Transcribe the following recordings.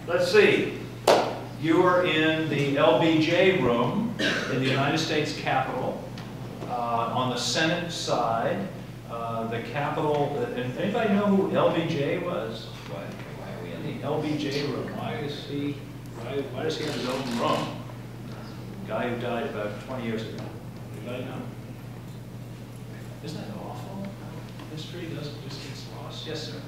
let's see. You are in the LBJ room in the United States Capitol, on the Senate side. The Capitol, and anybody know who LBJ was? Why are we in the LBJ room? Why does he have his own room? Guy who died about 20 years ago. Anybody know? Isn't that awful? History just gets lost. Yes, sir.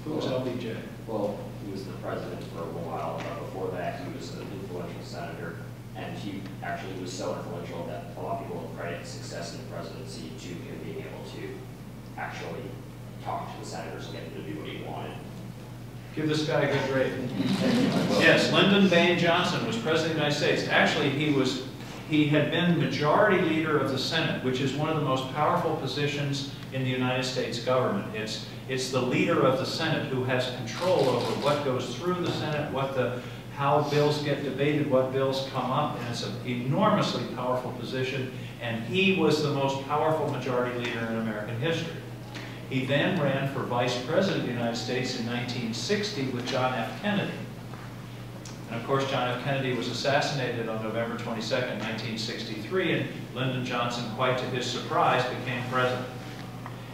Who was LBJ? Well, he was the president for a while. Before that, he was an influential senator, and he actually was so influential that a lot of people credit his success in the presidency to him being able to actually talk to the senators and get him to do what he wanted. Give this guy a good grade. Yes, Lyndon B. Johnson was president of the United States. Actually, he had been majority leader of the Senate, which is one of the most powerful positions in the United States government. It's the leader of the Senate who has control over what goes through the Senate, how bills get debated, what bills come up, and it's an enormously powerful position. And he was the most powerful majority leader in American history. He then ran for vice president of the United States in 1960 with John F. Kennedy. And of course, John F. Kennedy was assassinated on November 22nd, 1963, and Lyndon Johnson, quite to his surprise, became president.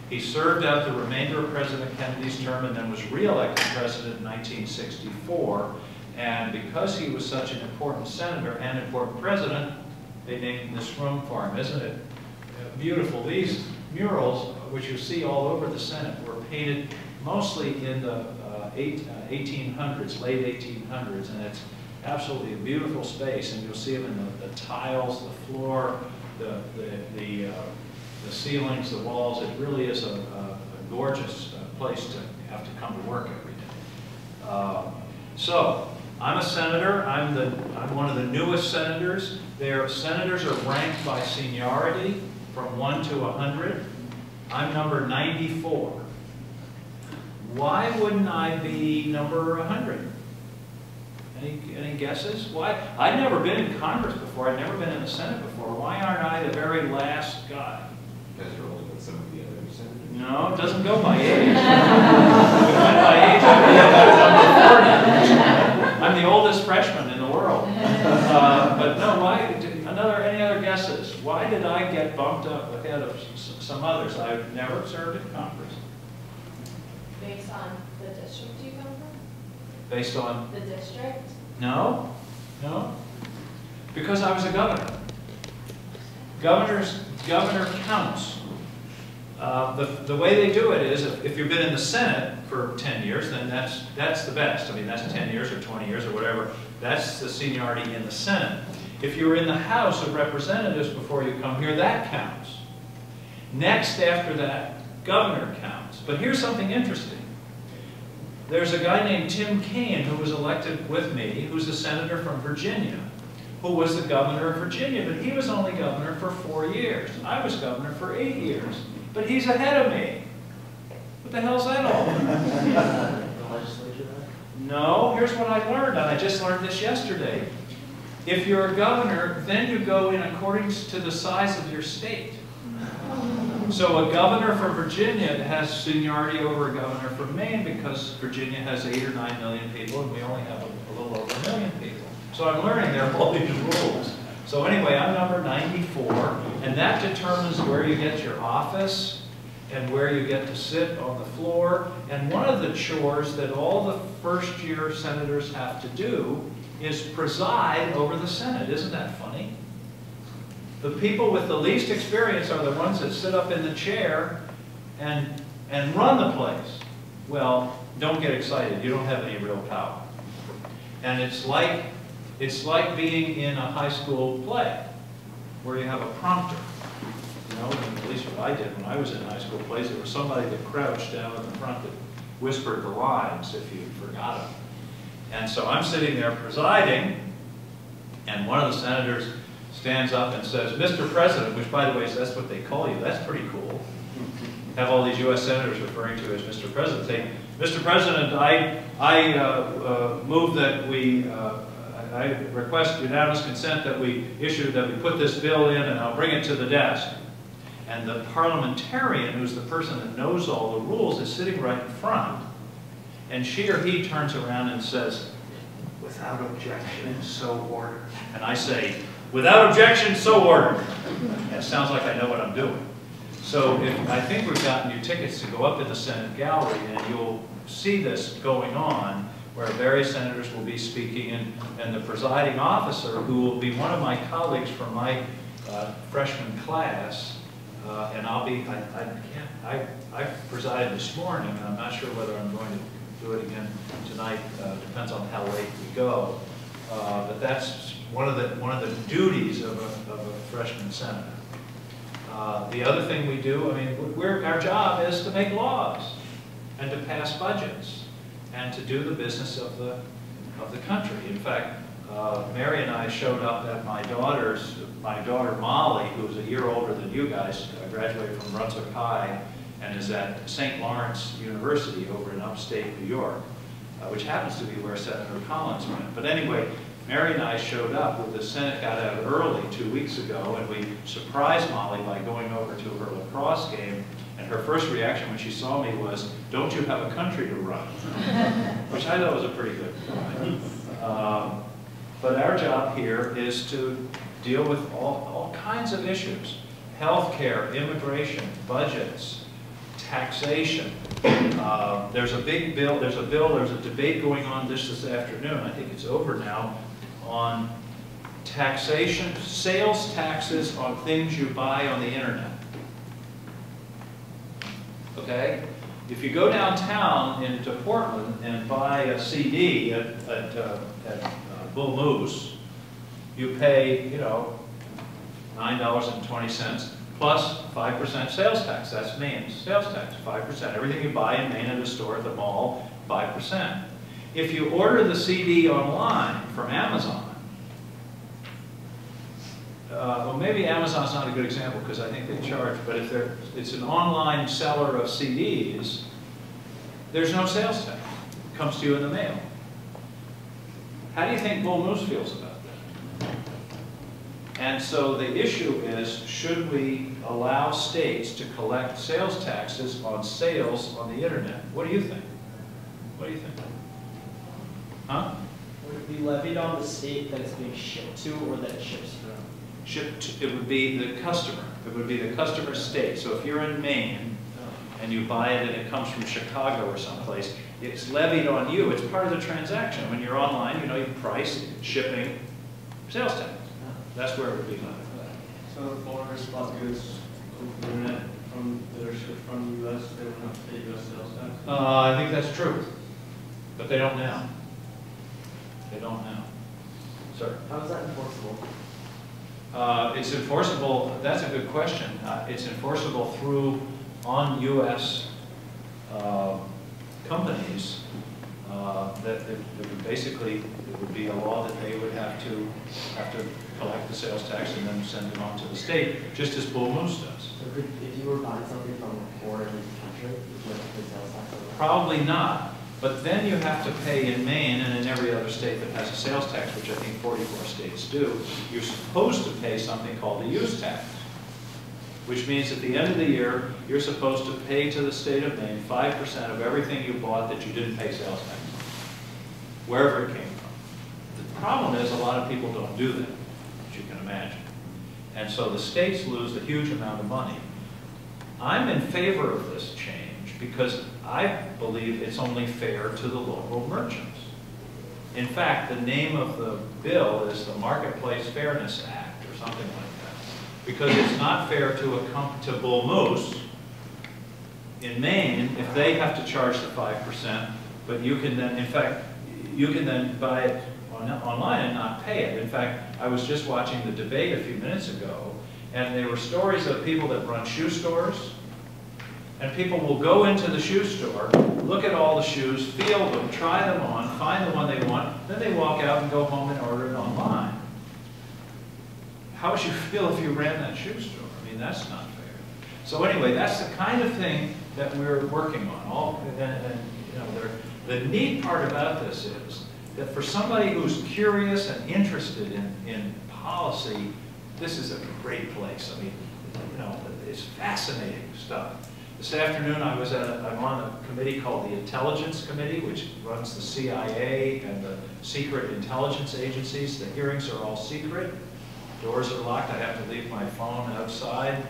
He served out the remainder of President Kennedy's term and then was re-elected president in 1964. And because he was such an important senator and important president, they named this room for him. Isn't it beautiful? These murals, which you see all over the Senate, were painted mostly in the 1800s, late 1800s, and it's absolutely a beautiful space. And you'll see them in the tiles, the floor, the ceilings, the walls. It really is a gorgeous place to have to come to work every day. So I'm a senator. I'm one of the newest senators. Senators are ranked by seniority from 1 to 100. I'm number 94. Why wouldn't I be number 100? Any guesses? Why? I'd never been in Congress before. I'd never been in the Senate before. Why aren't I the very last guy? You guys are older than some of the other senators. No, it doesn't go by age. If it went by age, I'd be number 40. I'm the oldest freshman in the world. But no, why? Any other guesses? Why did I get bumped up ahead of some others? I've never served in Congress. Based on the district you come from? Based on? The district? No, no. Because I was a governor. Governor counts. The way they do it is, if you've been in the Senate for 10 years, then that's the best. I mean, that's 10 years or 20 years or whatever. That's the seniority in the Senate. If you were in the House of Representatives before you come here, that counts. Next after that, governor counts. But here's something interesting. There's a guy named Tim Kaine who was elected with me, who's a senator from Virginia, who was the governor of Virginia, but he was only governor for 4 years. I was governor for 8 years, but he's ahead of me. What the hell's that all about? The legislature? No, here's what I learned, and I just learned this yesterday. If you're a governor, then you go in accordance to the size of your state. So a governor from Virginia has seniority over a governor from Maine because Virginia has 8 or 9 million people and we only have a little over 1 million people. So I'm learning there are all these rules. So anyway, I'm number 94, and that determines where you get your office and where you get to sit on the floor. And one of the chores that all the first-year senators have to do is preside over the Senate. Isn't that funny? The people with the least experience are the ones that sit up in the chair and run the place. Well, don't get excited. You don't have any real power. And it's like being in a high school play where you have a prompter. You know, at least what I did when I was in high school plays, there was somebody that crouched down in the front that whispered the lines if you forgot them. And so I'm sitting there presiding, and one of the senators stands up and says, "Mr. President," which, by the way, that's what they call you. That's pretty cool. Have all these U.S. senators referring to as Mr. President, saying, "Mr. President, I move that I request unanimous consent that we put this bill in, and I'll bring it to the desk." And the parliamentarian, who's the person that knows all the rules, is sitting right in front. And she or he turns around and says, Without objection, so ordered. And I say, without objection, so ordered. It sounds like I know what I'm doing. So I think we've gotten you tickets to go up in the Senate gallery, and you'll see this going on, where various senators will be speaking, and the presiding officer, who will be one of my colleagues from my freshman class, and I presided this morning, and I'm not sure whether I'm going to do it again tonight. Depends on how late we go. But that's one of the duties of a freshman senator. The other thing we do, I mean, our job is to make laws and to pass budgets and to do the business of the country. In fact, Mary and I showed up at my daughter Molly, who's a year older than you guys, graduated from Brunswick High and is at St. Lawrence University over in upstate New York, which happens to be where Senator Collins went. But anyway, Mary and I showed up when the Senate got out early 2 weeks ago, and we surprised Molly by going over to her lacrosse game, and her first reaction when she saw me was, "Don't you have a country to run?" Which I thought was a pretty good comment. But our job here is to deal with all kinds of issues: healthcare, immigration, budgets, taxation. There's a big bill, there's a debate going on this afternoon, I think it's over now, on taxation, sales taxes on things you buy on the internet. Okay? If you go downtown into Portland and buy a CD at Bull Moose, you pay, $9.20 plus 5% sales tax. That's Maine's sales tax, 5%. Everything you buy in Maine at a store, at the mall, 5%. If you order the CD online from Amazon, well, maybe Amazon's not a good example because I think they charge, but if it's an online seller of CDs, there's no sales tax. It comes to you in the mail. How do you think Bull Moose feels about that? And so the issue is, should we allow states to collect sales taxes on sales on the internet? What do you think? What do you think? Huh? Would it be levied on the state that it's being shipped to, or that it ships from? It would be the customer. It would be the customer state. So if you're in Maine and you buy it and it comes from Chicago or someplace, it's levied on you. It's part of the transaction. When you're online, you price, shipping, sales tax. That's where it would be levied. So if foreigners bought goods over the internet that are shipped from the U.S., they would have to pay U.S. sales tax? I think that's true, but they don't now. They don't now. Sir? How is that enforceable? It's enforceable, that's a good question. It's enforceable on U.S. Companies that basically it would be a law that they would have to collect the sales tax and then send it on to the state, just as Bull Moose does. So if you were buying something from a foreign country, would you have to pay sales tax on that? Probably not. But then you have to pay in Maine and in every other state that has a sales tax, which I think 44 states do. You're supposed to pay something called a use tax, which means at the end of the year, you're supposed to pay to the state of Maine 5% of everything you bought that you didn't pay sales tax on, wherever it came from. The problem is a lot of people don't do that, as you can imagine. And so the states lose a huge amount of money. I'm in favor of this change because I believe it's only fair to the local merchants. In fact, the name of the bill is the Marketplace Fairness Act or something like that. Because it's not fair to Bull Moose in Maine if they have to charge the 5%, but you can then, in fact, you can then buy it online and not pay it. In fact, I was just watching the debate a few minutes ago, and there were stories of people that run shoe stores. And people will go into the shoe store, look at all the shoes, feel them, try them on, find the one they want, then they walk out and go home and order it online. How would you feel if you ran that shoe store? I mean, that's not fair. So anyway, that's the kind of thing that we're working on. The neat part about this is that for somebody who's curious and interested in policy, this is a great place. I mean, it's fascinating stuff. This afternoon I'm on a committee called the Intelligence Committee, which runs the CIA and the secret intelligence agencies. The hearings are all secret. Doors are locked. I have to leave my phone outside.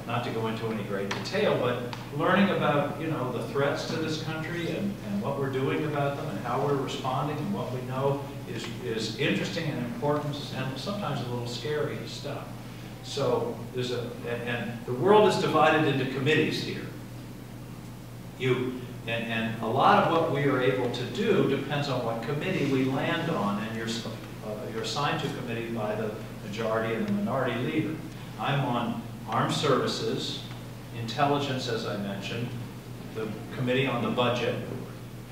Not to go into any great detail, but learning about, you know, the threats to this country and what we're doing about them and how we're responding and what we know is interesting and important and sometimes a little scary stuff. So and the world is divided into committees here. And a lot of what we are able to do depends on what committee we land on, and you're assigned to a committee by the majority and the minority leader. I'm on Armed Services, Intelligence, as I mentioned, the Committee on the Budget,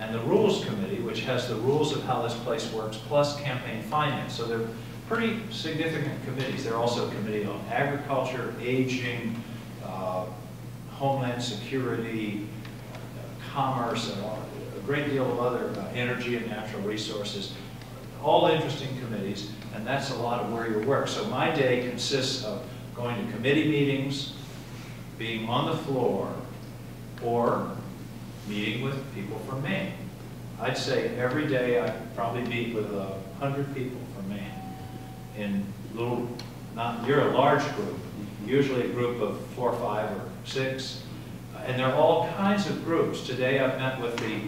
and the Rules Committee, which has the rules of how this place works, plus campaign finance. So they're pretty significant committees. They're also a committee on agriculture, aging, homeland security, commerce, and a great deal of other energy and natural resources. All interesting committees, and that's a lot of where you work. So my day consists of going to committee meetings, being on the floor, or meeting with people from Maine. I'd say every day I probably meet with 100 people from Maine. In little, you're a large group, usually a group of 4, 5, or 6, and there are all kinds of groups. Today I've met with the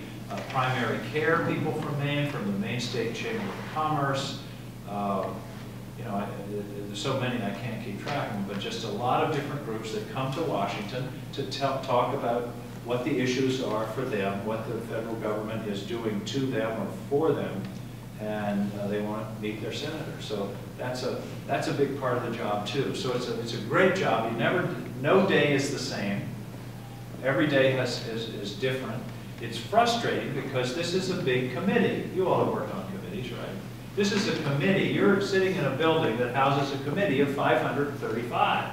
primary care people from Maine, from the Maine State Chamber of Commerce. You know, there's so many I can't keep track of them, but just a lot of different groups that come to Washington to talk about what the issues are for them, what the federal government is doing to them or for them, and they want to meet their senator. So that's a big part of the job too. So it's a great job. No day is the same. Every day is different. It's frustrating because this is a big committee. You all have worked on committees, right? This is a committee. You're sitting in a building that houses a committee of 535.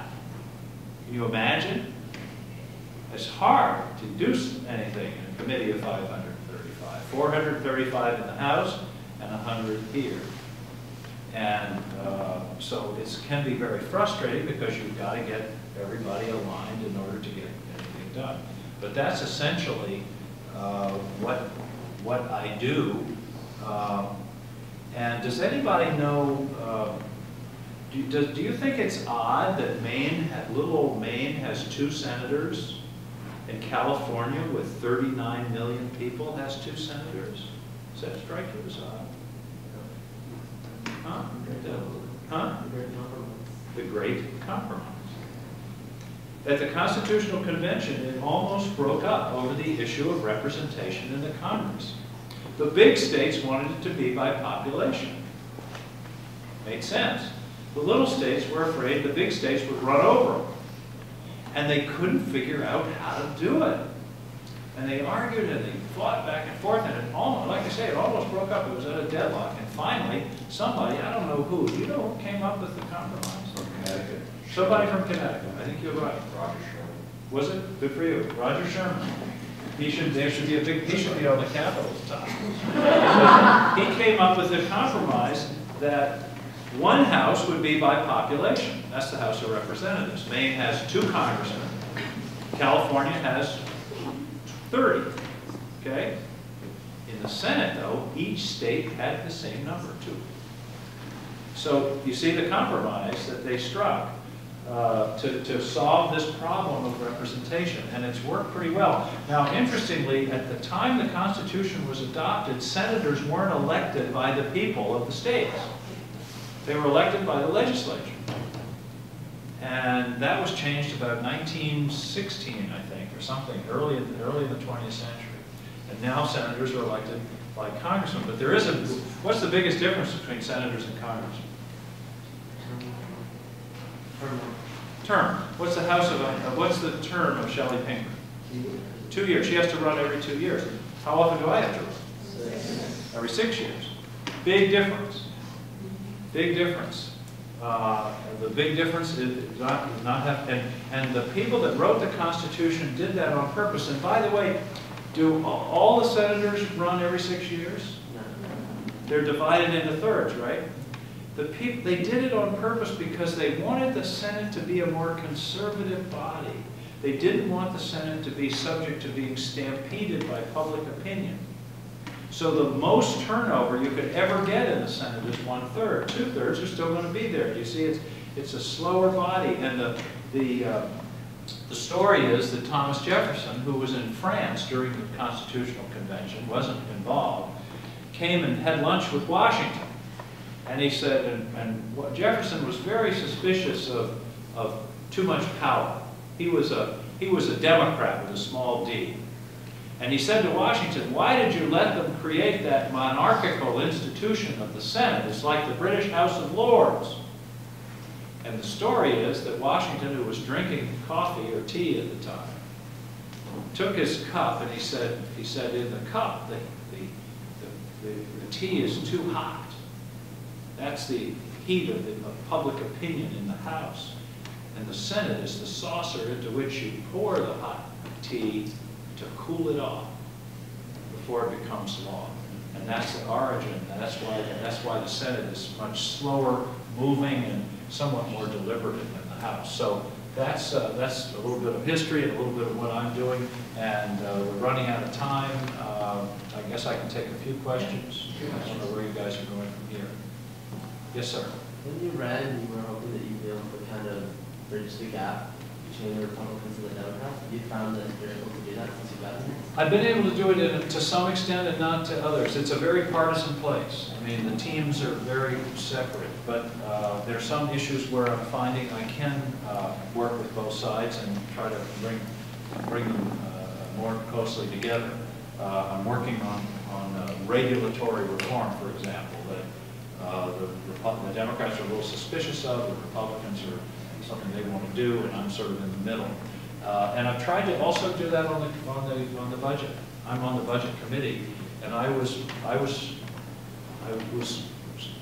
Can you imagine? It's hard to do anything in a committee of 535. 435 in the House and 100 here. And so it can be very frustrating because you've got to get everybody aligned in order to get anything done. But that's essentially what I do. And does anybody know, do you think it's odd that little old Maine has 2 senators, and California with 39 million people has 2 senators? Does that strike you as odd? Huh? Huh? The Great Compromise. At the Constitutional Convention, it almost broke up over the issue of representation in the Congress. The big states wanted it to be by population. Made sense. The little states were afraid the big states would run over them. And they couldn't figure out how to do it. And they argued and they fought back and forth, and it almost, like I say, it almost broke up. It was at a deadlock. And finally, somebody, I don't know who, do you know who came up with the compromise? From Connecticut. Somebody from Connecticut. I think you're right. Roger Sherman. Was it? Good for you. Roger Sherman. He should be on the Capitol top. So he came up with a compromise that one house would be by population. That's the House of Representatives. Maine has 2 congressmen. California has 30. Okay? In the Senate, though, each state had the same number, 2. So you see the compromise that they struck to solve this problem of representation, and it's worked pretty well. Now, interestingly, at the time the Constitution was adopted, senators weren't elected by the people of the states. They were elected by the legislature. And that was changed about 1916, I think, or something, early in the 20th century. And now senators are elected by congressmen. But there is what's the biggest difference between senators and congressmen? Term. What's the term of Shelley Pinker? 2 years. She has to run every 2 years. How often do I have to run? 6. Every 6 years. Big difference. Big difference. The big difference is not have, and the people that wrote the Constitution did that on purpose. And by the way, do all the senators run every 6 years? No. They're divided into thirds, right? They did it on purpose because they wanted the Senate to be a more conservative body. They didn't want the Senate to be subject to being stampeded by public opinion. So the most turnover you could ever get in the Senate is 1/3. 2/3 are still going to be there. You see, it's a slower body. And the story is that Thomas Jefferson, who was in France during the Constitutional Convention, wasn't involved, came and had lunch with Washington. And he said, and Jefferson was very suspicious of too much power. He was a Democrat with a small d. And he said to Washington, why did you let them create that monarchical institution of the Senate? It's like the British House of Lords. And the story is that Washington, who was drinking coffee or tea at the time, took his cup and he said in the cup, the tea is too hot. That's the heat of public opinion in the House. And the Senate is the saucer into which you pour the hot tea to cool it off before it becomes law. And that's the origin. That's why the Senate is much slower moving and somewhat more deliberative than the House. So that's a little bit of history and a little bit of what I'm doing. And we're running out of time. I guess I can take a few questions. I don't know where you guys are going from here. Yes, sir. When you ran, you were hoping that you'd be able to kind of bridge the gap between the Republicans and the Democrats. Have you found that you're able to do that since you've gotten here? I've been able to do it to some extent and not to others. It's a very partisan place. I mean, the teams are very separate, but there are some issues where I'm finding I can work with both sides and try to bring them more closely together. I'm working on regulatory reform, for example, that the Democrats are a little suspicious of, the Republicans are something they want to do, and I'm sort of in the middle. And I've tried to also do that on the budget. I'm on the budget committee, and I was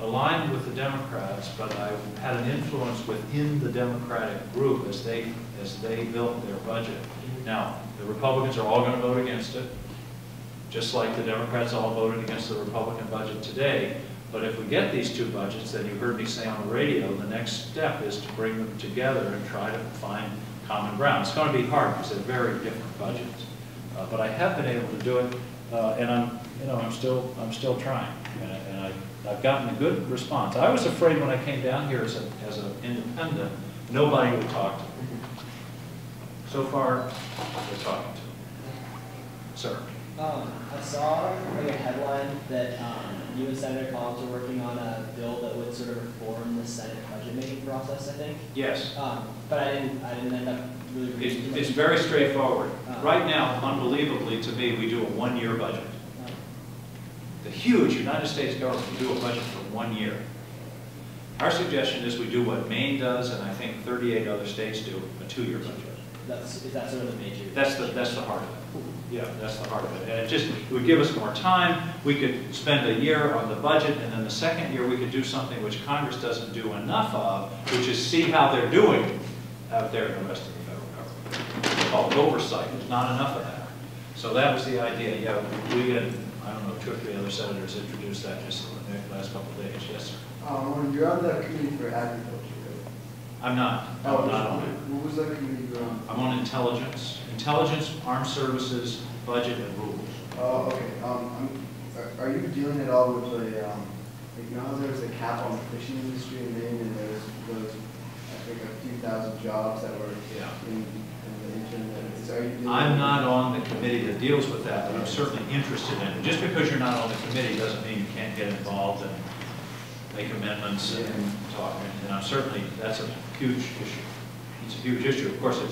aligned with the Democrats, but I had an influence within the Democratic group as they built their budget. Now, the Republicans are all going to vote against it, just like the Democrats all voted against the Republican budget today. But if we get these two budgets, then you heard me say on the radio, the next step is to bring them together and try to find common ground. It's going to be hard because they're very different budgets. But I have been able to do it, and I'm still trying, and I've gotten a good response. I was afraid when I came down here as an independent, nobody would talk to me. So far, they're talking to me. Sir. I saw like a headline that you and Senator Collins are working on a bill that would sort of reform the Senate budget making process, I think. Yes. But I didn't end up really reading It's very straightforward. Right now, unbelievably to me, we do a one-year budget. The huge United States government will do a budget for 1 year. Our suggestion is we do what Maine does, and I think 38 other states do, a 2-year budget. Is that sort of the major? That's the heart of it. Yeah, that's the heart of it. And it would give us more time. We could spend a year on the budget, and then the second year we could do something which Congress doesn't do enough of, which is see how they're doing out there in the rest of the federal government. It's called oversight. There's not enough of that. So that was the idea. Yeah, we had, I don't know, 2 or 3 other senators introduced that just in the last couple of days. Yes, sir. You're on the committee for agriculture, right? I'm not. I'm not on it. What was that committee you're on? I'm on intelligence. Intelligence, armed services, budget, and rules. Oh, okay. Are you dealing at all with the, like, you know how there was a cap on the fishing industry in Maine, and there was those, I think, a few thousand jobs that were in the internet? Are you dealing I'm not on the committee that deals with that, but I'm certainly interested in it. Just because you're not on the committee doesn't mean you can't get involved and make amendments and talk. And I'm certainly, that's a huge issue. It's a huge issue. Of course, it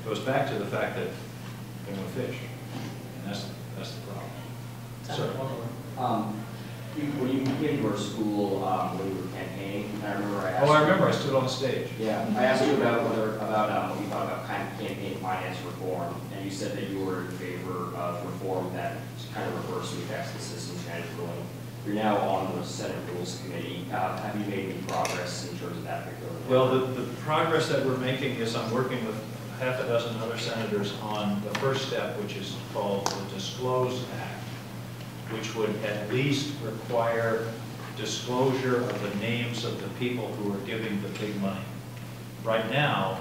goes back to the fact that they want to fish. And that's the problem. Sir. When you came to our school, when you were campaigning, I remember I asked I remember. I stood on the stage. Yeah, I asked you about what you thought about kind of campaign finance reform, and you said that you were in favor of reform that kind of reversed the effects of the system's kind of ruling. You're now on the Senate Rules Committee. Have you made any progress in terms of that particular? Well, the progress that we're making is I'm working with half a dozen other senators on the first step, which is called the Disclose Act, which would at least require disclosure of the names of the people who are giving the big money. Right now,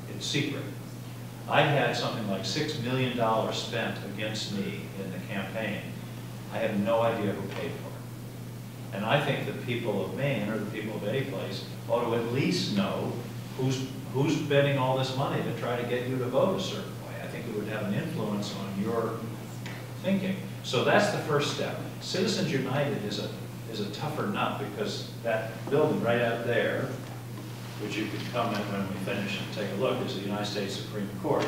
it's secret. I had something like $6 million spent against me in the campaign. I have no idea who paid for it. And I think the people of Maine, or the people of any place, ought to at least know who's spending all this money to try to get you to vote a certain way. I think it would have an influence on your thinking. So that's the first step. Citizens United is a tougher nut, because that building right out there, which you could come in when we finish and take a look, is the United States Supreme Court.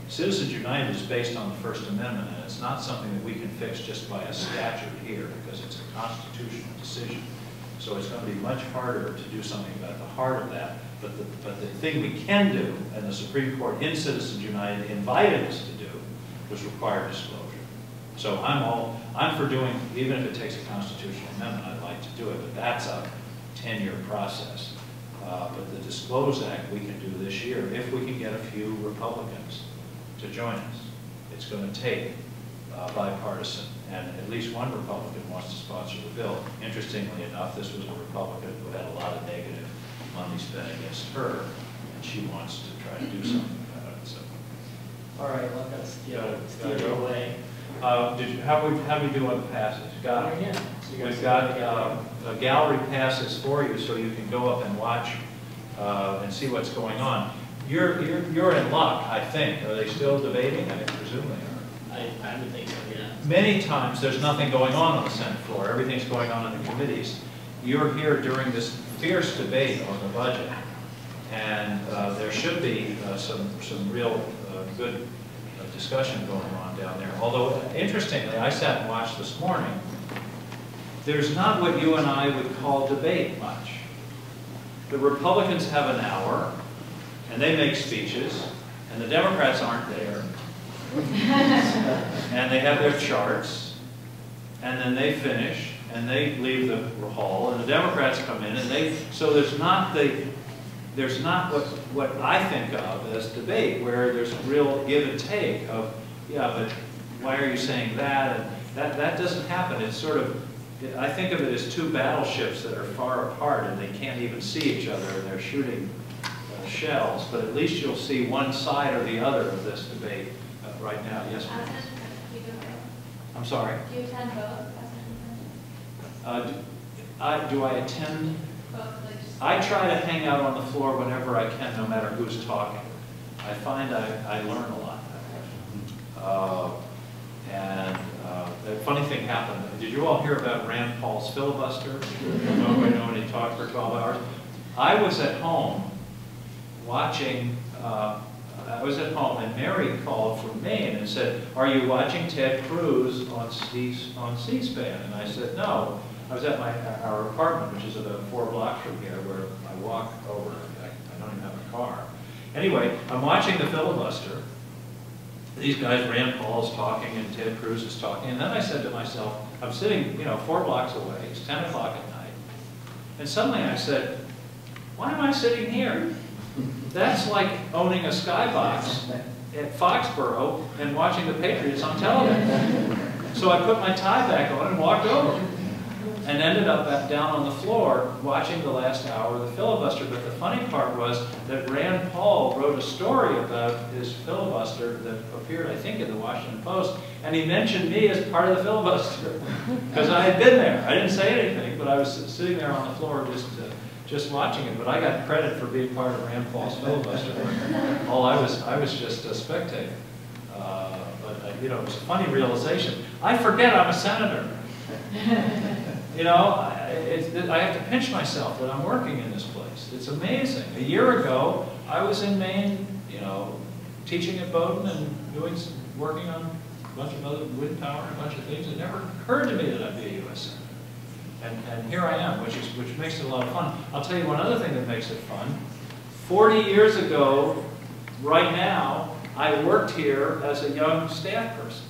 Citizens United is based on the First Amendment, and it's not something that we can fix just by a statute here, because it's a constitutional decision. So it's going to be much harder to do something about the heart of that. But the thing we can do, and the Supreme Court in Citizens United invited us to do, was require disclosure. So I'm for doing, even if it takes a constitutional amendment, I'd like to do it, but that's a 10-year process. But the Disclose Act we can do this year, if we can get a few Republicans to join us. It's going to take bipartisan, and at least one Republican wants to sponsor the bill. Interestingly enough, this was a Republican who had a lot of negative money spent against her, and she wants to try to do something about it. So, All right, well, I've got to steer it away. how do we do on the passage? Got it. Yeah. We've got gallery passes for you, so you can go up and watch and see what's going on. You're in luck, I think. Are they still debating? I presume they are. I would think so, yeah. Many times there's nothing going on the Senate floor. Everything's going on in the committees. You're here during this fierce debate on the budget, and there should be some real good discussion going on down there. Although, interestingly, I sat and watched this morning. There's not what you and I would call debate much. The Republicans have an hour, and they make speeches, and the Democrats aren't there. And they have their charts, and then they finish, and they leave the hall, and the Democrats come in, and so there's not what I think of as debate, where there's real give and take of, yeah, but why are you saying that? And that doesn't happen. It's sort of, I think of it as two battleships that are far apart, and they can't even see each other, and they're shooting shells, but at least you'll see one side or the other of this debate right now. Yes, ma'am? I'm sorry? Do you attend both? Do I attend? Both, like just... I try to hang out on the floor whenever I can, no matter who's talking. I find I learn a lot. The funny thing happened. Did you all hear about Rand Paul's filibuster? Nobody know when he talked for 12 hours? I was at home watching, and Mary called from Maine and said, "Are you watching Ted Cruz on C-SPAN?" And I said, "No." I was at our apartment, which is about 4 blocks from here, where I walk over. I don't even have a car. Anyway, I'm watching the filibuster. These guys, Rand Paul's talking and Ted Cruz is talking. And then I said to myself, I'm sitting, 4 blocks away. It's 10 o'clock at night. And suddenly I said, why am I sitting here? That's like owning a skybox at Foxborough and watching the Patriots on television. So I put my tie back on and walked over and ended up down on the floor watching the last hour of the filibuster. But the funny part was that Rand Paul wrote a story about his filibuster that appeared, I think, in the Washington Post, and he mentioned me as part of the filibuster because I had been there. I didn't say anything, but I was sitting there on the floor just watching it. But I got credit for being part of Rand Paul's filibuster. I was just a spectator. It was a funny realization. I forget I'm a senator. I have to pinch myself that I'm working in this place. It's amazing. A year ago, I was in Maine, teaching at Bowdoin and working on a bunch of other wind power and a bunch of things. It never occurred to me that I'd be a U.S. senator. And here I am, which makes it a lot of fun. I'll tell you one other thing that makes it fun. 40 years ago, right now, I worked here as a young staff person.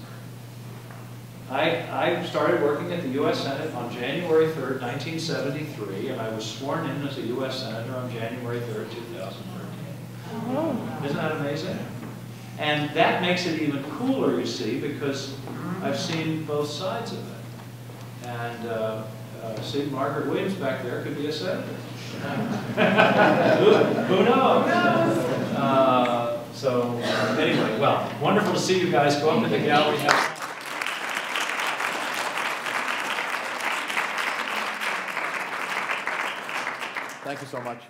I started working at the U.S. Senate on January 3rd, 1973, and I was sworn in as a U.S. Senator on January 3rd, 2013. Isn't that amazing? And that makes it even cooler, you see, because I've seen both sides of it. And See, Margaret Williams back there could be a senator. Who knows? Anyway, well, wonderful to see you guys. Go up to the gallery. Thank you so much.